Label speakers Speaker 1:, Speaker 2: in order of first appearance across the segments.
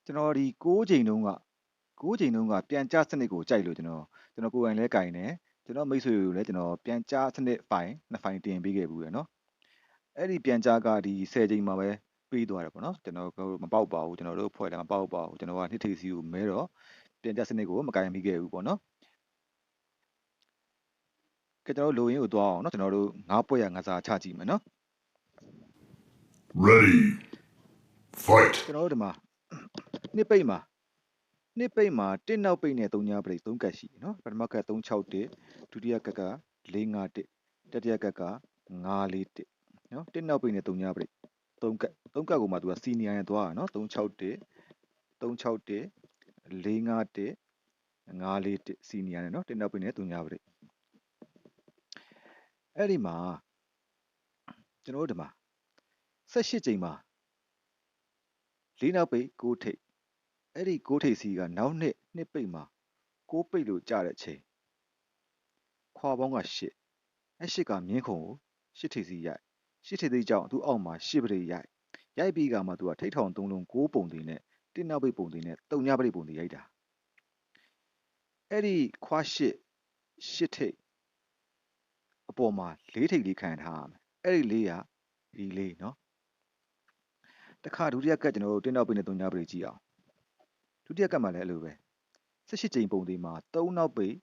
Speaker 1: ကျွန်တော်ဒီ6ချိန်တုန်းကပြန်ကြားစနစ်ကိုကြိုက်လို့ကျွန်တော်ကိုယ်တိုင်လဲကင်တယ်ကျွန်တော်မိတ်ဆွေတွေကိုလည်းကျွန်တော်ပြန်ကြားစနစ်ဖိုင်နှစ်ဖိုင်တင်ပေးခဲ့ဘူးရယ်နော်အဲ့ဒီပြန်ကြားကဒီ10ချိန်မှာပဲပြီးသွားတယ်ပေါ့နော်ကျွန်တော်မပေါက်ပါဘူးကျွန်တော်တို့ဖွဲ့တယ်မပေါက်ပါဘူးကျွန်တော်ကနှစ်ထိပ်စီကိုမဲတော့ပြန်ကြားစနစ်ကိုမကင်မိခဲ့ဘူးပေါ့နော်ကဲကျွန်တော်တို့လိုရင်းကိုသွားအောင်နော်ကျွန်တော်တို့9ပွဲရငါစာချကြည့်မယ်နော်
Speaker 2: Ready. Fight.
Speaker 1: ကျွန်တော်တို့ဒီမှာနှစ်ပိတ်မှာတစ်နောက်ပိတ်နဲ့3ညာပရိတ်3ကတ်ရှိနော်ပထမကတ်361ဒုတိယကတ်က451တတိယကတ်က941နော်တစ်နောက်ပိတ်နဲ့3ညာပရိတ်3ကတ်ကိုမှသူကစီနီယာနဲ့သွားတာနော်361 451 941စီနီယာနဲ့နော်တစ်နောက်ပိတ်နဲ့3ညာပရိတ်အဲ့ဒီမှာကျွန်တော်တို့ဒီမှာ18ချိန်မှာ4နောက်ပိတ်6ထိပ်အဲ့ဒီ6ထိပ်စီကနောက်နှစ်ပိတ်မှာ6ပိတ်လို့ကြတဲ့ချိန်ခွာပေါင်းက8အဲ့8ကမြင်းခုံကို8ထိပ်စီရိုက်8ထိပ်စီကြောင့်သူအောက်မှာ8ပရိတ်ရိုက်ပြီးကမှသူကထိတ်ထောင်3လုံး6ပုံတွေနဲ့တင်းနောက်ပိတ်ပုံတွေနဲ့3ညပရိတ်ပုံတွေရိုက်တာအဲ့ဒီခွာ8ထိပ်အပေါ်မှာ4ထိပ်လေးခံထားရမယ်အဲ့ဒီ4ကဒီ4နော်တခါဒုတိယကတ်ကျွန်တော်တို့တင်းနောက်ပိတ်နဲ့3ညပရိတ်ကြည့်အောင်ဒုတိယကတ်မှာလည်းအဲ့လိုပဲ18ချိန်ပုံတွေမှာ3နောက်ပိတ်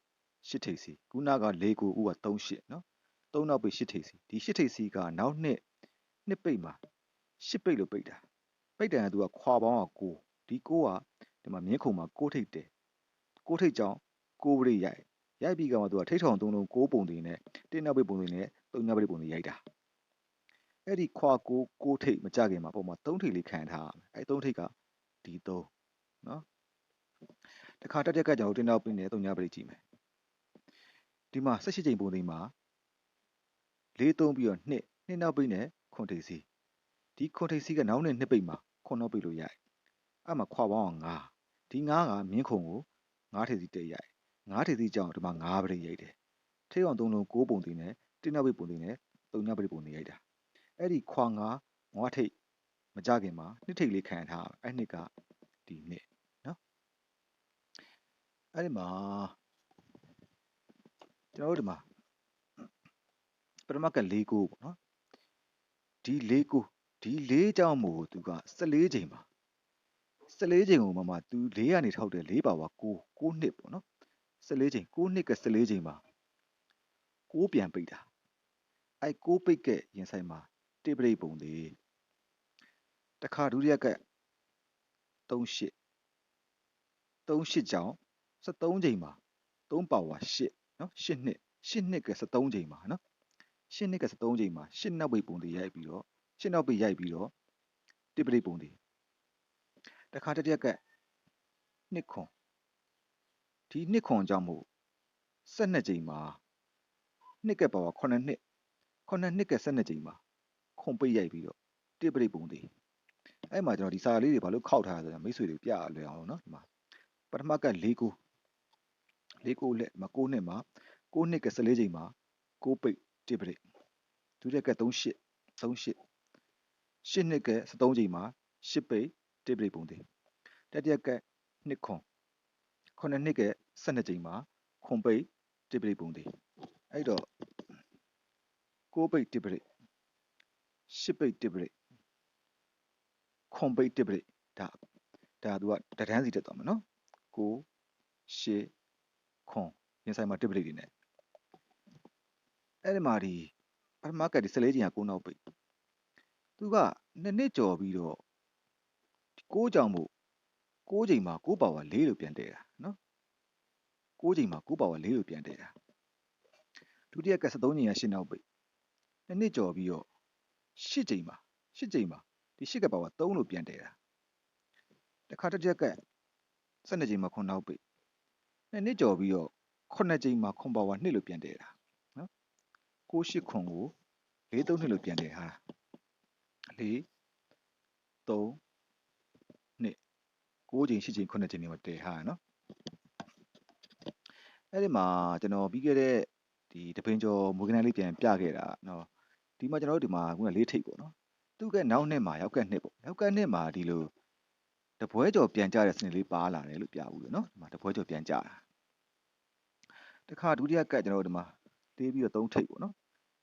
Speaker 1: 8ထိပ်စီခုနက4ကိုဥက38နော်3နောက်ပိတ်8ထိပ်စီဒီ8ထိပ်စီကနောက်နှစ်ပိတ်မှာ8ပိတ်လို့ပိတ်တာပိတ်တယ်ကသူကခွာပေါင်းက9ဒီ9ကဒီမှာမြင်းခုံမှာ6ထိပ်တယ်6ထိပ်ကြောင်း6ပရိတ်ရိုက်ပြီးကမှသူကထိတ်ထောင်3လုံး6ပုံတွေနဲ့တင်းနောက်ပိတ်ပုံတွေနဲ့3ညပရိတ်ပုံတွေရိုက်တာအဲ့ဒီခွာ6ထိပ်မကြခင်မှာပုံမှာ3ထိပ်လေးခံထားရမယ်အဲ့3ထိပ်ကဒီ3နော်တခါတက်ကကျွန်တော်တင်းနောက်ပိတ်နဲ့3ညပရိတ်ကြည့်မယ်ဒီမှာ18ချိန်ပုံတွေမှာ4-3ပြီးတော့2နောက်ပိတ်နဲ့ခွန်ထိပ်စီဒီခွန်ထိပ်စီကနောက်နှစ်ပိတ်မှာခွန်နောက်ပိတ်လို့ရိုက်အဲ့မှာခွာပေါင်းက9ဒီ9ကမြင်းခုံကို9ထိပ်စီတက်ရိုက်9ထိပ်စီကြောင့်ဒီမှာ9ပရိတ်ရိုက်တယ်ထိပ်အောင်3လုံး6ပုံတွေနဲ့တင်းနောက်ပိတ်ပုံတွေနဲ့3ညပရိတ်ပုံတွေရိုက်တာအဲ့ဒီခွာ9ထိပ်မကြခင်မှာနှစ်ထိပ်လေးခံထားအဲ့နှစ်ကဒီနှစ်နော်အဲ့ဒီမှာကျွန်တော်တို့ဒီမှာပထမက4ကိုပေါ့နော်ဒီ4ကိုဒီ4ကြောင့်မို့သူက14ချိန်မှာ14ချိန်ကိုမှသူ4ကနေထောက်တယ်4ပါဝါ9နှစ်ပေါ့နော်14ချိန်9နှစ်က14ချိန်မှာ6ပြန်ပိတ်တာအဲ့6ပိတ်ကရင်ဆိုင်မှာတိပရိတ်ပုံတွေတခါဒုတိယက38ကြောင့်13ချိန်မှာ3ပါဝါ8နော်8နှစ်က13ချိန်မှာနော်8နှစ်က13ချိန်မှာ8နောက်ပိတ်ပုံတွေရိုက်ပြီးတော့8နောက်ပိတ်ရိုက်ပြီးတော့တိပရိတ်ပုံတွေတခါတတိယကနှစ်ခွန်ဒီနှစ်ခွန်ကြောင့်မို့12ချိန်မှာနှစ်ကပါဝါ9နှစ်က12ချိန်မှာခွန်ပိတ်ရိုက်ပြီးတော့တိပရိတ်ပုံတွေအဲ့မှာကျွန်တော်ဒီစာလေးတွေဘာလို့ခောက်ထားရဆိုတော့မိတ်ဆွေတွေပြလွယ်အောင်နော်ဒီမှာပထမက4ကိုလက်မှာ9နှစ်မှာ9နှစ်က14ချိန်မှာ6ပိတ်တိပရိတ်ဒုတိယက38 8နှစ်က13ချိန်မှာ8ပိတ်တိပရိတ်ပုံတွေတတိယကနှစ်ခွန်9နှစ်က12ချိန်မှာခွန်ပိတ်တိပရိတ်ပုံတွေအဲ့တော့6ပိတ်တိပရိတ်8ပိတ်တိပရိတ်ခွန်ပိတ်တိပရိတ်ဒါသူကတဒန်းစီတက်သွားမှာနော်9 8ခွန်ရင်ဆိုင်မှာတိပရိတ်တွေနဲ့အဲ့ဒီမှာဒီပထမကဒီ14ချိန်က9နောက်ပိတ်သူကနှစ်ကျော်ပြီးတော့6ကြောင်မို့6ချိန်မှာ6ပါဝါ4လို့ပြန်တည့်တာနော်6ချိန်မှာ6ပါဝါ4လို့ပြန်တည့်တာဒုတိယက13ချိန်က8နောက်ပိတ်နှစ်ကျော်ပြီးတော့8ချိန်မှာဒီ8ကပါဝါ3လို့ပြန်တည့်တာတခါတတိယက12ချိန်မှာ9နောက်ပိတ်နှစ်ကျော်ပြီးတော့9ချိန်မှာ9ပါဝါ2လို့ပြန်တည့်တာနော်6 8ခွန်ကို4 3နှစ်လို့ပြန်တည့်ဟာ4 3နှစ်9ချိန်10ချိန်9ချိန်တွေမှာတည့်ဟာနော်အဲ့ဒီမှာကျွန်တော်ပြီးခဲ့တဲ့ဒီတပင်းကျော်မွေးကနန်းလေးပြန်ပြခဲ့တာနော်ဒီမှာကျွန်တော်တို့ဒီမှာခုန4ထိပ်ပေါ့နော်သူကနောက်နှစ်မှာရောက်ကနှစ်ပေါ့ရောက်ကနှစ်မှာဒီလို တပွဲကျော်ပြန်ကြတဲ့စနစ်လေးပါလာတယ်လို့ပြဘူးလေနော်ဒီမှာတပွဲကျော်ပြန်ကြတာတခါဒုတိယကတ်ကျွန်တော်တို့ဒီမှာတေးပြီးတော့3ထိပ်ပေါ့နော်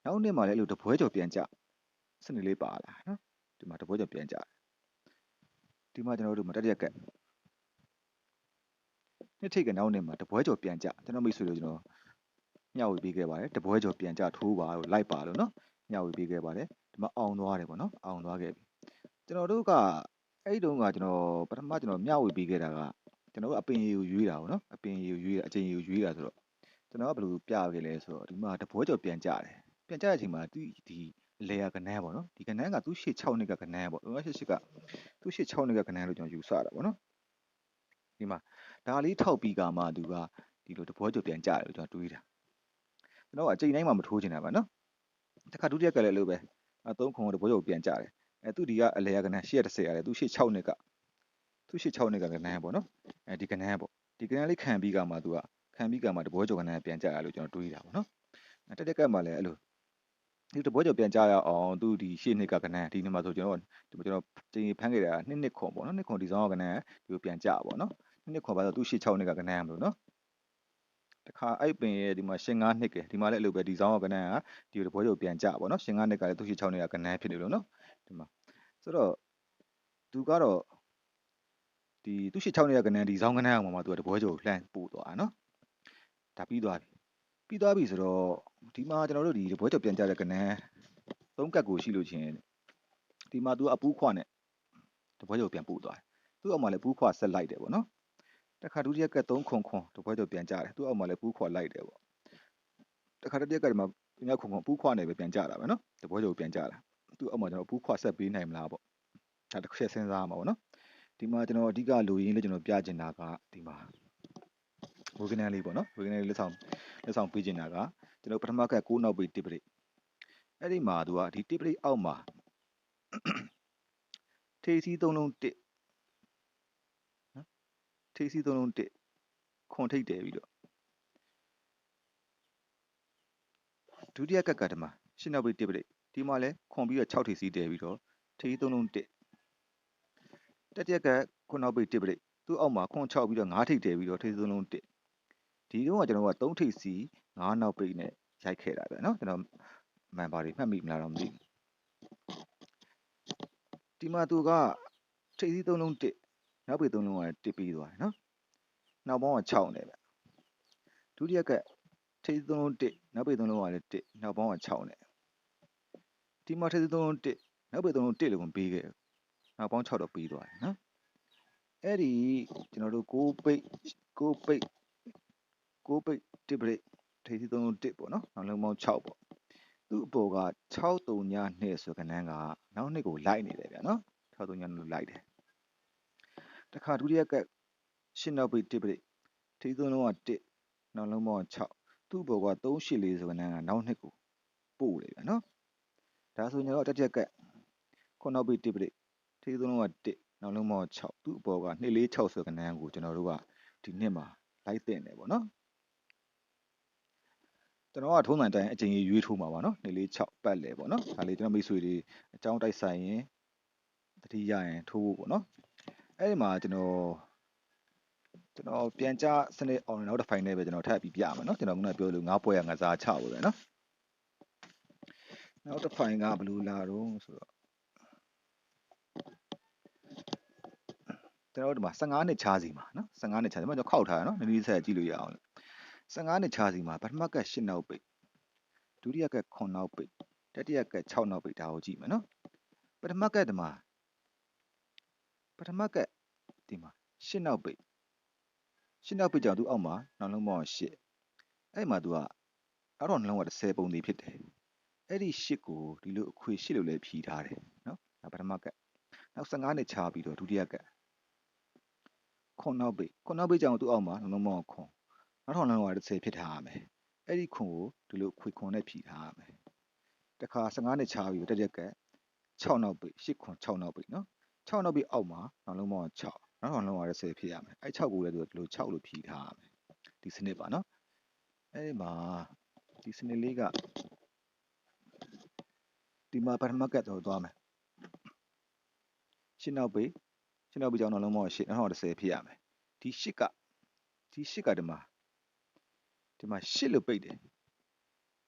Speaker 1: နောက်နှစ်မှာလည်းအဲ့လိုတပွဲကျော်ပြန်ကြစနစ်လေးပါလာနော်ဒီမှာတပွဲကျော်ပြန်ကြဒီမှာကျွန်တော်တို့မှာတတိယကတ်နှစ်ထိပ်ကနောက်နှစ်မှာတပွဲကျော်ပြန်ကြကျွန်တော်မိတ်ဆွေတို့ကျွန်တော်မျှဝေပေးခဲ့ပါတယ်တပွဲကျော်ပြန်ကြထိုးပါလို့လိုက်ပါလို့နော်မျှဝေပေးခဲ့ပါတယ်ဒီမှာအောင်သွားတယ်ပေါ့နော်အောင်သွားခဲ့ပြီကျွန်တော်တို့ကအဲ့တုန်းကကျွန်တော်ပထမကျွန်တော်မျှဝေပေးခဲ့တာကကျွန်တော်တို့အပင်ရည်ကိုရွေးတာပေါ့နော်အပင်ရည်ကိုရွေးတာအချိန်ရည်ကိုရွေးတာဆိုတော့ကျွန်တော်ကဘယ်လိုပြခဲ့လဲဆိုတော့ဒီမှာတပွဲကျော်ပြန်ကြတယ်ပြန်ကြတဲ့အချိန်မှာဒီလေယာကနန်းပေါ့နော်ဒီကနန်းကသူ့ရှေ့6နှစ်ကကနန်းပေါ့38ကသူ့ရှေ့6နှစ်ကကနန်းလို့ကျွန်တော်ယူဆတာပေါ့နော်ဒီမှာဒါလေးထောက်ပြီးကမှသူကဒီလိုတပွဲကျော်ပြန်ကြတယ်လို့ကျွန်တော်တွေးတာကျွန်တော်ကအချိန်တိုင်းမှာမထိုးချင်တာပါနော်တခါဒုတိယကလည်းလို့ပဲ3ခုတပွဲကျော်ပြန်ကြတယ်သူဒီကအလေယာကနန်းရှေ့30ရတယ်သူရှေ့6နှစ်ကသူ့ရှေ့6နှစ်ကကနန်းပေါ့နော်ဒီကနန်းပေါ့ဒီကနန်းလေးခံပြီးကမှသူကခံပြီးကမှတပွဲကျော်ကနန်းပြန်ကြရလို့ကျွန်တော်တွေးတာပေါ့နော်တက်ကမှလည်းအဲ့လိုဒီတပွဲကျော်ပြန်ကြရအောင်သူဒီရှေ့နှစ်ကကနန်းဒီနေ့မှာဆိုကျွန်တော်တင်ဖမ်းခဲ့တာနှစ်ခွန်ပေါ့နော်နှစ်ခွန်ဒီဆောင်ကကနန်းဒီကိုပြန်ကြပေါ့နော်နှစ်ခွန်ပါဆိုသူ့ရှေ့6နှစ်ကကနန်းမလို့နော်တခါအဲ့ပင်ရဲ့ဒီမှာရှင်9နှစ်ကဒီမှာလည်းအဲ့လိုပဲဒီဆောင်ကကနန်းကဒီတပွဲကျော်ပြန်ကြပေါ့နော်ရှင်9နှစ်ကလည်းသူ့ရှေ့6နှစ်ကကနန်းဖြစ်နေလို့နော်ဒီမှာဆိုတော့သူကတော့ဒီသူ့ရှေ့6နှစ်ကကနန်းဒီဆောင်ကနန်းအောင်မှာသူကတပွဲကျော်လှမ်းပို့သွားနော်ဒါပြီးသွားပြီဆိုတော့ဒီမှာကျွန်တော်တို့ဒီတပွဲကျော်ပြန်ကြတဲ့ကနန်း3ကတ်ကိုရှိလို့ချင်းဒီမှာသူကအပူးခွနဲ့တပွဲကျော်ပြန်ပို့သွားတယ်သူ့အောက်မှာလည်းပူးခွဆက်လိုက်တယ်ပေါ့နော်တခါဒုတိယကတ်3ခွန်တပွဲကျော်ပြန်ကြတယ်သူ့အောက်မှာလည်းပူးခွလိုက်တယ်ပေါ့တခါတတိယကတ်ဒီမှာညခွန်ပူးခွနဲ့ပဲပြန်ကြတာပဲနော်တပွဲကျော်ပြန်ကြတာသူ့အောက်မှာကျွန်တော်ပူးခွဆက်ပေးနိုင်မလားပေါ့ဒါတစ်ချက်စဉ်းစားမှာပေါ့နော်ဒီမှာကျွန်တော်အဓိကလိုရင်းလေးကျွန်တော်ပြချင်တာကဒီမှာဝေကနန်းလေးပေါ့နော်ဝေကနန်းလေးလက်ဆောင်ပေးချင်တာကကျွန်တော်ပထမကတ်6နောက်ပိတ်1ပရိအဲ့ဒီမှာသူကဒီ1ပရိအောက်မှာထေးစီး3လုံး1နော်ထေးစီး3လုံး1ခွန်ထိတ်တယ်ပြီးတော့ဒုတိယကတ်ကဒီမှာ8နောက်ပိတ်1ပရိဒီမှာလဲခွန်ပြီးတော့6ထေးစီးတယ်ပြီးတော့ထေး3လုံး1တတိယကတ်9နောက်ပိတ်1ပရိသူ့အောက်မှာခွန်6ပြီးတော့9ထိတ်တယ်ပြီးတော့ထေး3လုံး1ဒီတော့ကျွန်တော်က3ထိပ်စီ9နောက်ပိတ်နဲ့ရိုက်ခဲ့တာပဲเนาะကျွန်တော်မှန်ပါတယ်မှတ်မိမလားတော့မသိဘူးဒီမှာသူကထိပ်စီ3လုံး1နောက်ပိတ်3လုံးက1ပြီးသွားတယ်เนาะနောက်ပေါင်းက6နဲ့ပဲဒုတိယကထိပ်စီ3လုံး1နောက်ပိတ်3လုံးကလည်း1နောက်ပေါင်းက6နဲ့ဒီမှာထိပ်စီ3လုံး1နောက်ပိတ်3လုံး1လို့ဝင်ပေးခဲ့နောက်ပေါင်း6တော့ပြီးသွားတယ်เนาะအဲ့ဒီကျွန်တော်တို့6ပိတ်1ပရိတ်ထိပ်စီ3လုံး1ပေါ့နော်နောက်လုံးပေါင်း6ပေါ့သူ့အပေါ်က632ဆိုကနန်းကနောက်နှစ်ကိုလိုက်နေတယ်ဗျာနော်632လို့လိုက်တယ်တခါဒုတိယက8နောက်ပိတ်1ပရိတ်ထိပ်3လုံးက1နောက်လုံးပေါင်း6သူ့အပေါ်က384ဆိုကနန်းကနောက်နှစ်ကိုပို့တယ်ဗျာနော်ဒါဆိုရင်တော့တတိယက9နောက်ပိတ်1ပရိတ်ထိပ်3လုံးက1နောက်လုံးပေါင်း6သူ့အပေါ်က246ဆိုကနန်းကိုကျွန်တော်တို့ကဒီနှစ်မှာလိုက်တင်တယ်ပေါ့နော်ကျွန်တော်ကထုံးစံတိုင်းအချိန်ကြီးရွေးထိုးမှာပါနော်246ပတ်လေပေါ့နော်ဒါလေးကျွန်တော်မိတ်ဆွေတွေအကြောင်းတိုက်ဆိုင်ရင်တတိယရင်ထိုးဖို့ပေါ့နော်အဲ့ဒီမှာကျွန်တော်ပြန်ကြစနစ်အောင်နောက်တစ်ဖိုင်နဲ့ပဲကျွန်တော်ထပ်ပြီးပြမယ်နော်ကျွန်တော်ကပြောလို့9ပွဲရငစားချဖို့ပဲနော်နောက်တစ်ဖိုင်ကဘယ်လိုလာတော့ဆိုတော့ကျွန်တော်တို့ဒီမှာ15နှစ်ချားစီမှာနော်15နှစ်ချားစီမှာကျွန်တော်ခောက်ထားရနော်နည်းနည်းဆက်ကြည့်လို့ရအောင်15နှစ်ချားစီမှာပထမက8နောက်ပိတ်ဒုတိယက9နောက်ပိတ်တတိယက6နောက်ပိတ်ဒါကိုကြည့်မယ်နော်ပထမကဒီမှာ8နောက်ပိတ်ကြောင့်သူအောက်မှာနောက်လုံးပေါင်း8အဲ့မှာသူကနောက်တော့နှလုံးက10ပုံသေးဖြစ်တယ်အဲ့ဒီ8ကိုဒီလိုအခွေ8လို့လည်းဖြီးထားတယ်နော်ဒါပထမကနောက်15နှစ်ချားပြီးတော့ဒုတိယက9နောက်ပိတ်ကြောင့်သူအောက်မှာနှလုံးပေါင်း9နောက်တော့နှလုံးက10ဖြစ်ထားရမယ်အဲ့ဒီခွန်ကိုဒီလိုခွေခွန်နဲ့ဖြီးထားရမယ်တခါ15နှစ်ချားပြီးတော့တတိယက6နောက်ပိတ်8ခွန်6နောက်ပိတ်နော်6နောက်ပိတ်အောက်မှာနောက်လုံးပေါင်း6နောက်တော့နှလုံးက10ဖြစ်ရမယ်အဲ့6ကိုလည်းသူဒီလို6လို့ဖြီးထားရမယ်ဒီစနစ်ပါနော်အဲ့ဒီမှာဒီစနစ်လေးကဒီမှာပထမကတ်တော့သွားမယ်8နောက်ပိတ် ရှင်းနောက်ပြီးကြောင်းနောက်လုံးပေါင်းရှစ်2010ဖြစ်ရမယ်ဒီရှစ်ကဒီမှာရှစ်လို့ပိတ်တယ်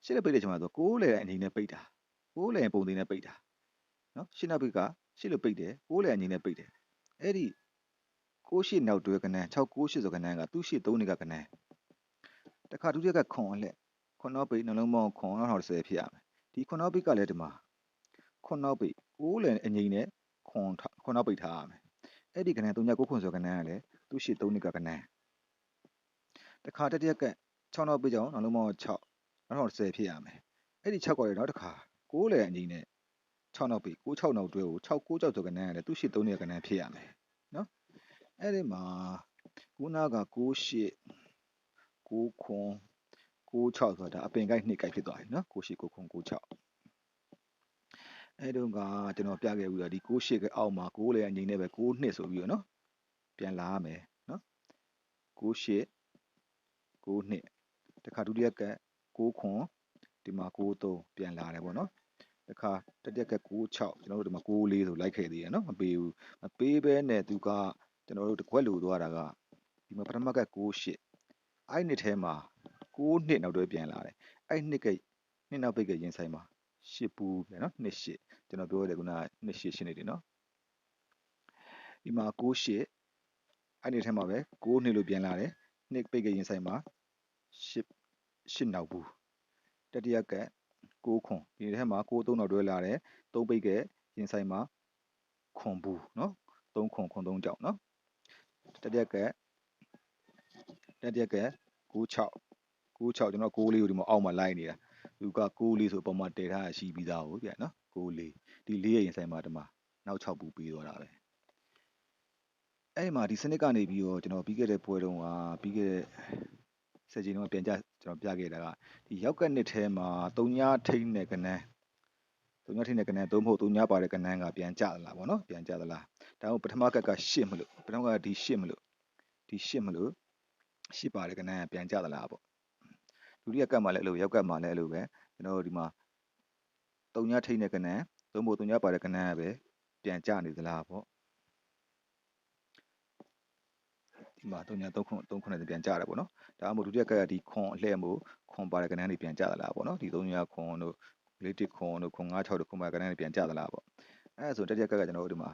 Speaker 1: ရှစ်လို့ပိတ်တဲ့ချိန်မှာဆို6လေအနေနဲ့ပိတ်တာ6လေပုံသေးနဲ့ပိတ်တာနော်ရှစ်နောက်ပြီးကရှစ်လို့ပိတ်တယ်6လေအနေနဲ့ပိတ်တယ်အဲ့ဒီ68နောက်တွဲကနန်း668ဆိုကနန်းကသူ့ရှစ်3နေကကနန်းတခါဒုတိယကခွန်အလှခွန်နောက်ပိတ်နှလုံးပေါင်းခွန်2010ဖြစ်ရမယ်ဒီခွန်နောက်ပိတ်ကလည်းဒီမှာခွန်နောက်ပိတ်6လေအငိမ့်နဲ့ခွန်နောက်ပိတ်ထားရမယ်အဲ့ဒီကနန်း39ခွန်ဆိုကနန်းကလည်းသူ့ရှစ်3နေကကနန်းတခါတတိယက6နောက်ပိတ်ကြောင်းနှလုံးပေါင်း6 2010ဖြစ်ရမယ်အဲ့ဒီ6ကလည်းနောက်တစ်ခါ6လေအငိမ့်နဲ့6နောက်ပိတ်6နောက်တွဲကို6ဆိုကနန်းကလည်းသူ့ရှစ်3နေကကနန်းဖြစ်ရမယ်နော်အဲ့ဒီမှာခုနက68 9ခွန်96ဆိုတာအပင်ကိုက်နှစ်ကိုက်ဖြစ်သွားပြီနော်68 9ခွန်96အဲ့တုန်းကကျွန်တော်ပြခဲ့ပြီးတော့ဒီ68ကအောက်မှာ6လေအငိမ့်နဲ့ပဲ6နှစ်ဆိုပြီးတော့နော်ပြန်လာရမယ်နော်68 9နှစ်တခါဒုတိယက6ခွန်ဒီမှာ93ပြန်လာတယ်ပေါ့နော်တခါတတိယက96ကျွန်တော်တို့ဒီမှာ94ဆိုလိုက်ခဲ့သေးတယ်နော်မပေးဘူးမပေးဘဲနဲ့သူကကျွန်တော်တို့တကွက်လို့သွားတာကဒီမှာပထမက68အဲ့နှစ်ထဲမှာ6နှစ်နောက်တွဲပြန်လာတယ်အဲ့နှစ်ကနှစ်နောက်ပိတ်ကရင်ဆိုင်မှာ8ပူးပြန်နော်2 8ကျွန်တော်ပြောရတယ်ခုန2 8ရှင်းနေတယ်နော်ဒီမှာ68အဲ့နှစ်ထဲမှာပဲ6နှစ်လို့ပြန်လာတယ်နှစ်ပိတ်ကရင်ဆိုင်မှာ8နောက်ဘူးတတိယက6ခွန်ဒီထဲမှာ6 3နောက်တွဲလာတယ်3ပိတ်ကရင်ဆိုင်မှာခွန်ဘူးနော်3ခွန်3ကြောက်နော်တတိယက96ကျွန်တော်6လေးကိုဒီမှာအောက်မှာလိုက်နေတာသူက6လေးဆိုပုံမှန်တည်ထားရရှိပြီးသားကိုဗျနော်6လေးဒီ4ရဲ့ရင်ဆိုင်မှာဒီမှာနောက်6ပူပြီးတော့တာပဲအဲ့ဒီမှာဒီစနစ်ကနေပြီးတော့ကျွန်တော်ပြီးခဲ့တဲ့ပွဲတုန်းကပြီးခဲ့တဲ့ဆက်ကြီးတုန်းကပြန်ကြကျွန်တော်ပြခဲ့တာကဒီရောက်ကနှစ်ထဲမှာ3ညထိန်းတဲ့ကနန်း3ညထိန်းတဲ့ကနန်းသို့မဟုတ်3ညပါတဲ့ကနန်းကပြန်ကြသလားဗောနော်ပြန်ကြသလားဒါမှမဟုတ်ပထမက8မလို့ပထမကဒီ8မလို့8ပါတဲ့ကနန်းကပြန်ကြသလားပေါ့ဒုတိယကတ်မှာလည်းအဲ့လိုရောက်ကတ်မှာလည်းအဲ့လိုပဲကျွန်တော်တို့ဒီမှာ3ညထိန်းတဲ့ကနန်းသို့မဟုတ်3ညပါတဲ့ကနန်းကပဲပြန်ကြနေသလားပေါ့ဒီမှာ3ည3ခွန်းနဲ့ပြန်ကြတယ်ပေါ့နော်ဒါမှမဟုတ်ဒုတိယကတ်ကဒီခွန်အလှည့်မို့ခွန်ပါတဲ့ကနန်းတွေပြန်ကြသလားပေါ့နော်ဒီ3ညခွန်တို့လေးတစ်ခွန်တို့ခွန်9 6တို့ခွန်ပါကနန်းတွေပြန်ကြသလားပေါ့အဲ့ဒါဆိုတတိယကတ်ကကျွန်တော်တို့ဒီမှာ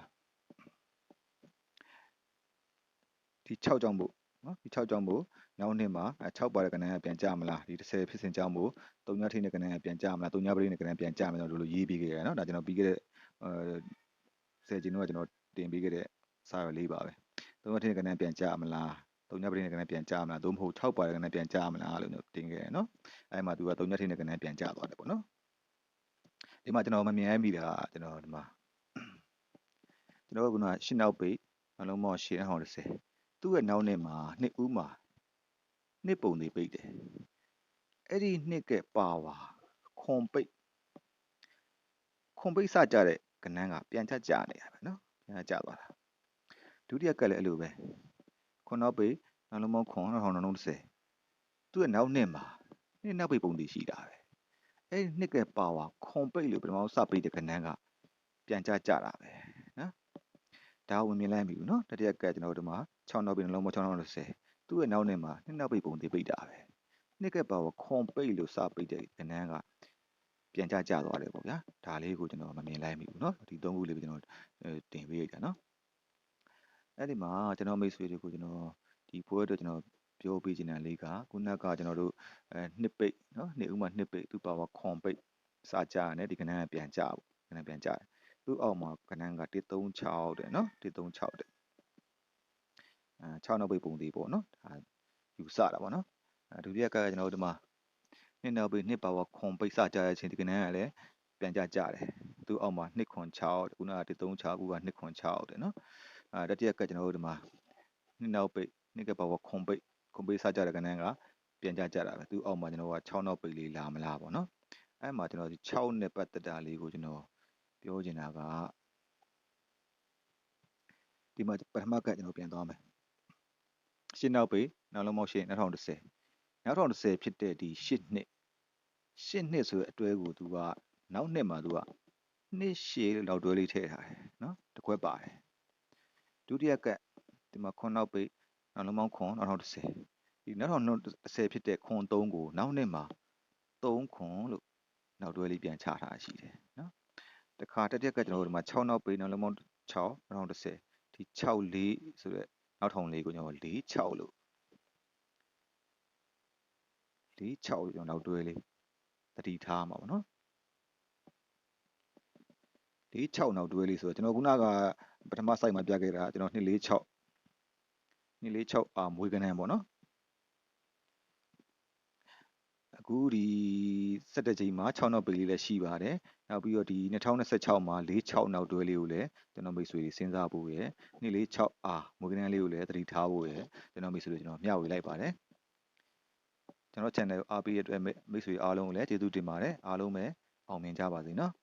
Speaker 1: ဒီ6ကြောင့်မို့နော်ဒီ6ကြောင့်မို့နောက်နှစ်မှာ6ပါတဲ့ကနန်းကပြန်ကြမလားဒီ30ဖြစ်စဉ်ကြောင့်မို့3ညထိန်းတဲ့ကနန်းကပြန်ကြမလား3ညပရိနဲ့ကနန်းပြန်ကြမလားတို့လိုရေးပြီးခဲ့ရတယ်နော်ဒါကျွန်တော်ပြီးခဲ့တဲ့10ကျင်းတော့ကျွန်တော်တင်ပြီးခဲ့တဲ့စာရွက်လေးပါပဲ3ညထိန်းတဲ့ကနန်းပြန်ကြမလား3ညပရိနဲ့ကနန်းပြန်ကြမလားသို့မဟုတ်6ပါတဲ့ကနန်းပြန်ကြမလားလို့တင်ခဲ့ရနော်အဲ့မှာသူက3ညထိန်းတဲ့ကနန်းပြန်ကြသွားတယ်ပေါ့နော်ဒီမှာကျွန်တော်မမြင်မိတာကျွန်တော်ဒီမှာကျွန်တော်ကရှင်းနောက်ပိတ်နှလုံးပေါင်းရှင်းအောင်30သူ့ရဲ့နောက်နှစ်မှာနှစ်ဦးမှာနှစ်ပုံသေးပိတ်တယ်အဲ့ဒီနှစ်ကပါဝါခွန်ပိတ်စကြတဲ့ကနန်းကပြန်ကြနေတာပဲနော်ပြန်ကြသွားတာဒုတိယကလည်းအဲ့လိုပဲခွန်နောက်ပိတ်နှလုံးပေါင်းခွန်2030သူ့ရဲ့နောက်နှစ်မှာနှစ်နောက်ပိတ်ပုံသေးရှိတာပဲအဲ့ဒီနှစ်ကပါဝါခွန်ပိတ်လို့ပထမစပိတ်တဲ့ကနန်းကပြန်ကြတာပဲနော်ဒါဝင်မြင်လိုက်ပြီနော်တတိယကကျွန်တော်တို့မှာ6နောက်ပိတ်နှလုံးပေါင်း630သူ့ရဲ့နောက်နှစ်မှာနှစ်နောက်ပိတ်ပုံသေးပိတ်တာပဲနှစ်ကပါဝါခွန်ပိတ်လို့စပိတ်တဲ့ကနန်းကပြန်ကြသွားတယ်ပေါ့ဗျာဒါလေးကိုကျွန်တော်မမြင်လိုက်မိဘူးเนาะဒီ3ခုလေးပဲကျွန်တော်တင်ပေးရတာเนาะအဲ့ဒီမှာကျွန်တော်မိတ်ဆွေတွေကိုကျွန်တော်ဒီပွဲအတွက်ကျွန်တော်ပြောပေးချင်တဲ့လေးကခုနကကျွန်တော်တို့နှစ်ပိတ်เนาะနှစ်ဦးမှာနှစ်ပိတ်သူ့ပါဝါခွန်ပိတ်စကြရတယ်ဒီကနန်းကပြန်ကြပေါ့ကနန်းပြန်ကြတယ်သူ့အောက်မှာကနန်းက136တဲ့เนาะ136တဲ့6နောက်ပိတ်ပုံသေးပေါ့เนาะဒါယူဆတာပေါ့เนาะဒုတိယကကျွန်တော်တို့ဒီမှာနှစ်နောက်ပိတ်နှစ်ပါဝါခွန်ပိတ်စကြတဲ့အချိန်ဒီကနန်းကလည်းပြန်ကြတယ်သူ့အောက်မှာ2ခွန်6ခုနက136ခုက2ခွန်6တဲ့နော်တတိယကကျွန်တော်တို့ဒီမှာနှစ်နောက်ပိတ်နှစ်ကပါဝါခွန်ပိတ်စကြတဲ့ကနန်းကပြန်ကြတာပဲသူ့အောက်မှာကျွန်တော်က6နောက်ပိတ်လေးလာမလားပေါ့နော်အဲ့မှာကျွန်တော်ဒီ6နဲ့ပတ်သက်တာလေးကိုကျွန်တော်ပြောချင်တာကဒီမှာပထမကကျွန်တော်ပြန်သွားမယ်ရှင်းနောက်ပိတ်နောက်လုံးပေါင်းရှင်း2010ဖြစ်တဲ့ဒီ8နှစ်ဆိုတဲ့အတွဲကိုသူကနောက်နှစ်မှာသူကနှစ်ရှည်လောက်တွဲလေးထည့်ထားတယ်နော်တစ်ခွက်ပါတယ် ဒုတိယကတ်ဒီမှာခွန်နောက်ပိတ်နောက်လုံးပေါင်းခွန်နောက်ထောင်30ဒီနောက်ထောင်30ဖြစ်တဲ့ခွန်3ကိုနောက်နှစ်မှာ3ခွန်လို့နောက်တွဲလေးပြန်ချထားရှိတယ်နော်တခါတတိယကကျွန်တော်တို့ဒီမှာ6နောက်ပိတ်နောက်လုံးပေါင်း6နောက်ထောင်30ဒီ6 4ဆိုတဲ့နောက်ထောင်လေးကိုကျွန်တော်4 6လို့4 6လို့ကျွန်တော်နောက်တွဲလေးတတိထားမှာပေါ့နော်4 6နောက်တွဲလေးဆိုတော့ကျွန်တော်ခုနကပထမ site မှာပြခဲ့တာကျွန်တော်2 4 6 2 4 6မွေးကနန်းပေါ့နော်အခုဒီ17ချိန်မှာ6နောက်ပိတ်လေးလည်းရှိပါတယ်နောက်ပြီးတော့ဒီ2026မှာ4 6နောက်တွဲလေးကိုလည်းကျွန်တော်မိတ်ဆွေတွေစဉ်းစားဖို့ရယ်2 4 6မွေးကနန်းလေးကိုလည်းသတိထားဖို့ရယ်ကျွန်တော်မိတ်ဆွေတွေကျွန်တော်မျှဝေလိုက်ပါတယ်ကျွန်တော် channel အားပေးရတဲ့အတွက်မိတ်ဆွေအားလုံးကိုလည်းကျေးဇူးတင်ပါတယ်အားလုံးပဲအောင်မြင်ကြပါစေနော်